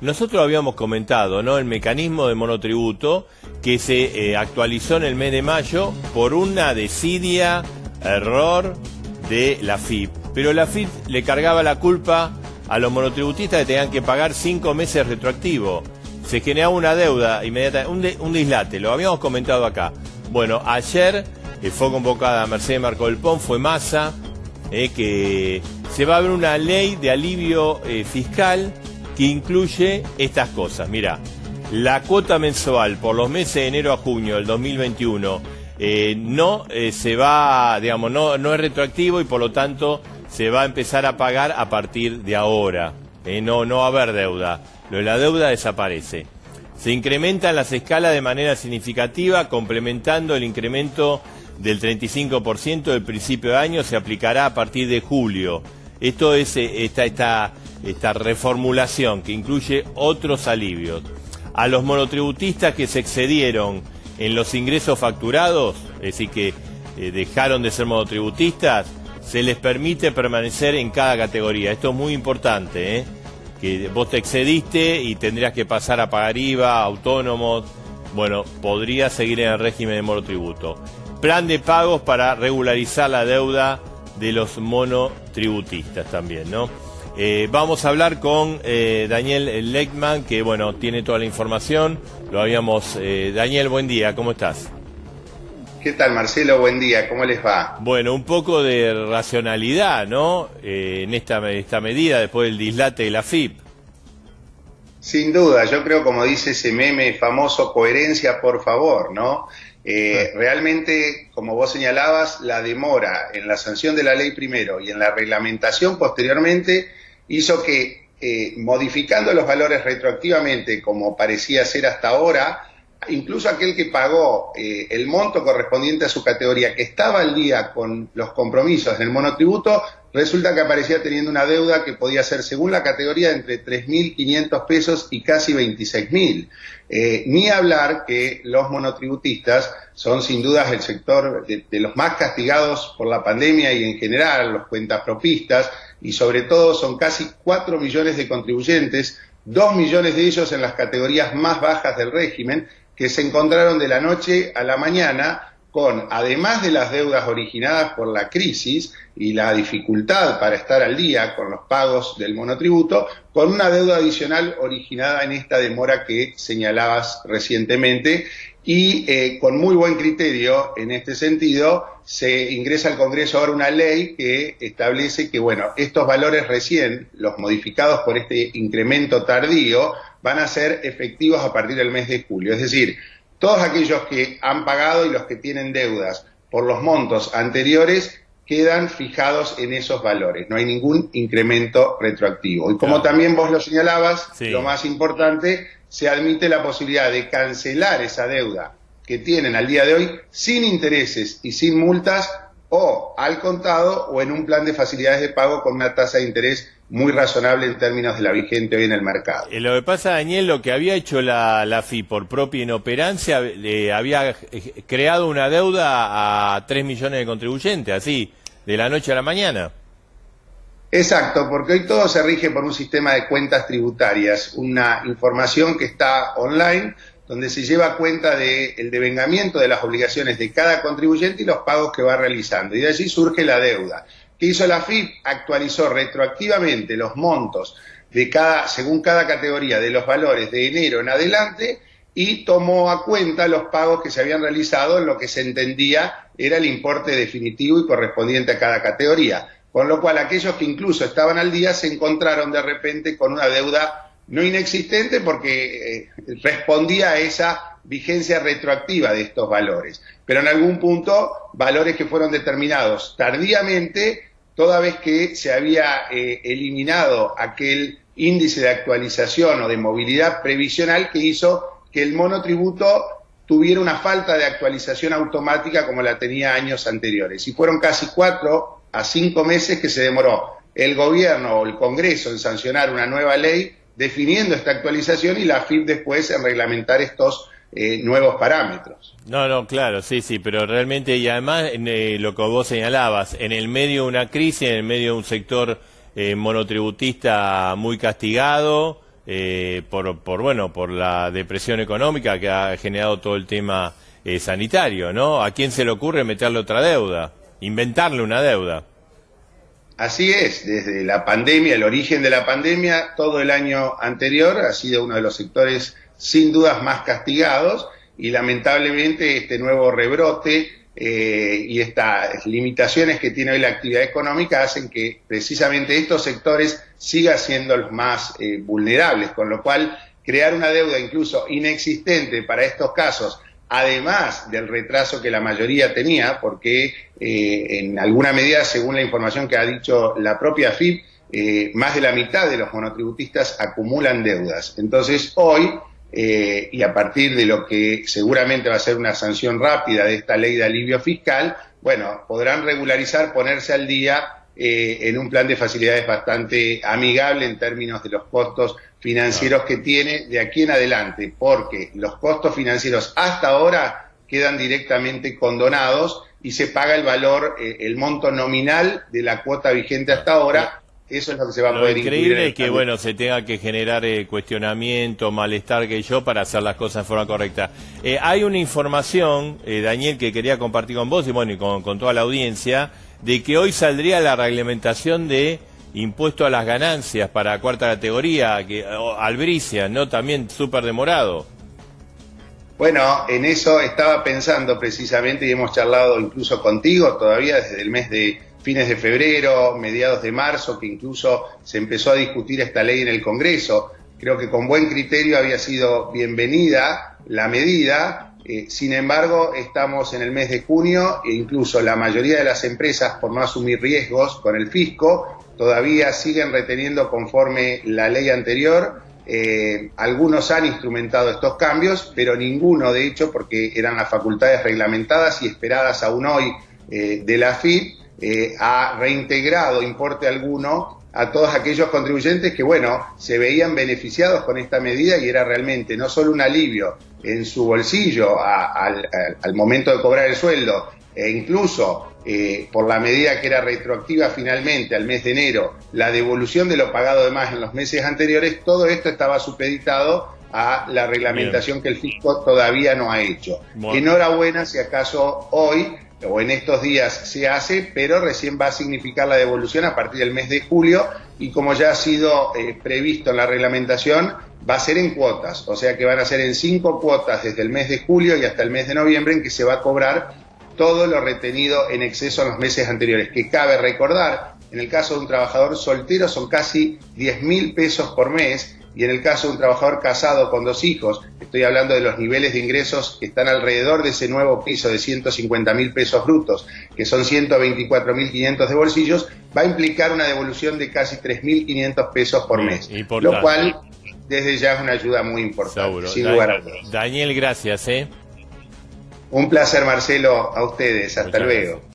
nosotros habíamos comentado, ¿no?, el mecanismo de monotributo que se actualizó en el mes de mayo por una desidia error de la AFIP. Pero la AFIP le cargaba la culpa a los monotributistas que tenían que pagar 5 meses retroactivos. Se generaba una deuda inmediata, un dislate, lo habíamos comentado acá. Bueno, ayer fue convocada Mercedes Marco del Pon, fue Massa, que se va a ver una ley de alivio fiscal que incluye estas cosas. Mirá, la cuota mensual por los meses de enero a junio del 2021 no se va, digamos, no es retroactivo y por lo tanto se va a empezar a pagar a partir de ahora. No va a haber deuda. Lo de la deuda desaparece. Se incrementan las escalas de manera significativa, complementando el incremento del 35% del principio de año, se aplicará a partir de julio. Esto es esta reformulación que incluye otros alivios. A los monotributistas que se excedieron en los ingresos facturados, es decir, que dejaron de ser monotributistas, se les permite permanecer en cada categoría. Esto es muy importante, que vos te excediste y tendrías que pasar a pagar IVA, autónomos. Bueno, podrías seguir en el régimen de monotributo. Plan de pagos para regularizar la deuda de los monotributistas también, ¿no? Vamos a hablar con Daniel Leckman, que bueno, tiene toda la información. Lo habíamos... Daniel, buen día, ¿cómo estás? ¿Qué tal, Marcelo? Buen día, ¿cómo les va? Bueno, un poco de racionalidad, ¿no? En esta medida, después del dislate de la AFIP. Sin duda, yo creo, como dice ese meme famoso, coherencia por favor, ¿no? Realmente, como vos señalabas, la demora en la sanción de la ley primero y en la reglamentación posteriormente hizo que, modificando los valores retroactivamente, como parecía ser hasta ahora, incluso aquel que pagó el monto correspondiente a su categoría, que estaba al día con los compromisos del monotributo, resulta que aparecía teniendo una deuda que podía ser, según la categoría, entre 3.500 pesos y casi 26.000. Ni hablar que los monotributistas son sin dudas el sector de los más castigados por la pandemia y en general los cuentapropistas, y sobre todo son casi 4 millones de contribuyentes, 2 millones de ellos en las categorías más bajas del régimen, que se encontraron de la noche a la mañana con, además de las deudas originadas por la crisis y la dificultad para estar al día con los pagos del monotributo, con una deuda adicional originada en esta demora que señalabas recientemente, y con muy buen criterio en este sentido se ingresa al Congreso ahora una ley que establece que, bueno, estos valores recién, los modificados por este incremento tardío, van a ser efectivos a partir del mes de julio. Es decir, todos aquellos que han pagado y los que tienen deudas por los montos anteriores quedan fijados en esos valores. No hay ningún incremento retroactivo. Y como también vos lo señalabas, sí, lo más importante, se admite la posibilidad de cancelar esa deuda que tienen al día de hoy sin intereses y sin multas, o al contado o en un plan de facilidades de pago con una tasa de interés muy razonable en términos de la vigente hoy en el mercado. Lo que pasa, Daniel, lo que había hecho la AFIP por propia inoperancia, había creado una deuda a 3 millones de contribuyentes, así, de la noche a la mañana. Exacto, porque hoy todo se rige por un sistema de cuentas tributarias, una información que está online, donde se lleva cuenta del devengamiento de las obligaciones de cada contribuyente y los pagos que va realizando. Y de allí surge la deuda. ¿Qué hizo la AFIP? Actualizó retroactivamente los montos de según cada categoría de los valores de enero en adelante y tomó a cuenta los pagos que se habían realizado en lo que se entendía era el importe definitivo y correspondiente a cada categoría. Con lo cual aquellos que incluso estaban al día se encontraron de repente con una deuda no inexistente porque respondía a esa vigencia retroactiva de estos valores. Pero en algún punto, valores que fueron determinados tardíamente, toda vez que se había eliminado aquel índice de actualización o de movilidad previsional que hizo que el monotributo tuviera una falta de actualización automática como la tenía años anteriores. Y fueron casi 4 a 5 meses que se demoró el gobierno o el Congreso en sancionar una nueva ley definiendo esta actualización y la AFIP después en reglamentar estos nuevos parámetros. No, claro, sí, pero realmente, y además lo que vos señalabas, en el medio de una crisis, en el medio de un sector monotributista muy castigado, por la depresión económica que ha generado todo el tema sanitario, ¿no? ¿A quién se le ocurre meterle otra deuda? Inventarle una deuda. Así es, desde la pandemia, el origen de la pandemia, todo el año anterior ha sido uno de los sectores sin dudas más castigados y lamentablemente este nuevo rebrote y estas limitaciones que tiene hoy la actividad económica hacen que precisamente estos sectores sigan siendo los más vulnerables, con lo cual crear una deuda incluso inexistente para estos casos, además del retraso que la mayoría tenía, porque en alguna medida, según la información que ha dicho la propia FIP, más de la mitad de los monotributistas acumulan deudas. Entonces, hoy, y a partir de lo que seguramente va a ser una sanción rápida de esta ley de alivio fiscal, bueno, podrán regularizar, ponerse al día en un plan de facilidades bastante amigable en términos de los costos financieros que tiene de aquí en adelante, porque los costos financieros hasta ahora quedan directamente condonados y se paga el valor, el monto nominal de la cuota vigente hasta ahora. Eso es lo que se va a poder incluir. Lo increíble es que, bueno, se tenga que generar cuestionamiento, malestar que yo para hacer las cosas de forma correcta. Hay una información, Daniel, que quería compartir con vos y bueno, y con toda la audiencia, de que hoy saldría la reglamentación de impuesto a las ganancias para cuarta categoría, Albricia, ¿no? También súper demorado. Bueno, en eso estaba pensando precisamente y hemos charlado incluso contigo todavía desde el mes de fines de febrero, mediados de marzo, que incluso se empezó a discutir esta ley en el Congreso. Creo que con buen criterio había sido bienvenida la medida. Sin embargo, estamos en el mes de junio e incluso la mayoría de las empresas, por no asumir riesgos con el fisco, todavía siguen reteniendo conforme la ley anterior. Algunos han instrumentado estos cambios, pero ninguno, de hecho, porque eran las facultades reglamentadas y esperadas aún hoy de la FIP, ha reintegrado importe alguno a todos aquellos contribuyentes que, bueno, se veían beneficiados con esta medida y era realmente no solo un alivio en su bolsillo al momento de cobrar el sueldo, e incluso por la medida que era retroactiva finalmente al mes de enero, la devolución de lo pagado de más en los meses anteriores, todo esto estaba supeditado a la reglamentación que el fisco todavía no ha hecho. Bueno. Enhorabuena si acaso hoy o en estos días se hace, pero recién va a significar la devolución a partir del mes de julio y como ya ha sido previsto en la reglamentación, va a ser en cuotas, o sea que van a ser en 5 cuotas desde el mes de julio y hasta el mes de noviembre en que se va a cobrar todo lo retenido en exceso en los meses anteriores, que cabe recordar, en el caso de un trabajador soltero son casi 10.000 pesos por mes, y en el caso de un trabajador casado con 2 hijos, estoy hablando de los niveles de ingresos que están alrededor de ese nuevo piso de 150.000 pesos brutos, que son 124.500 de bolsillos, va a implicar una devolución de casi 3.500 pesos por mes, lo cual desde ya es una ayuda muy importante. Seguro. Sin lugar a dudas. Daniel, gracias. Un placer, Marcelo, a ustedes. Hasta luego. Gracias.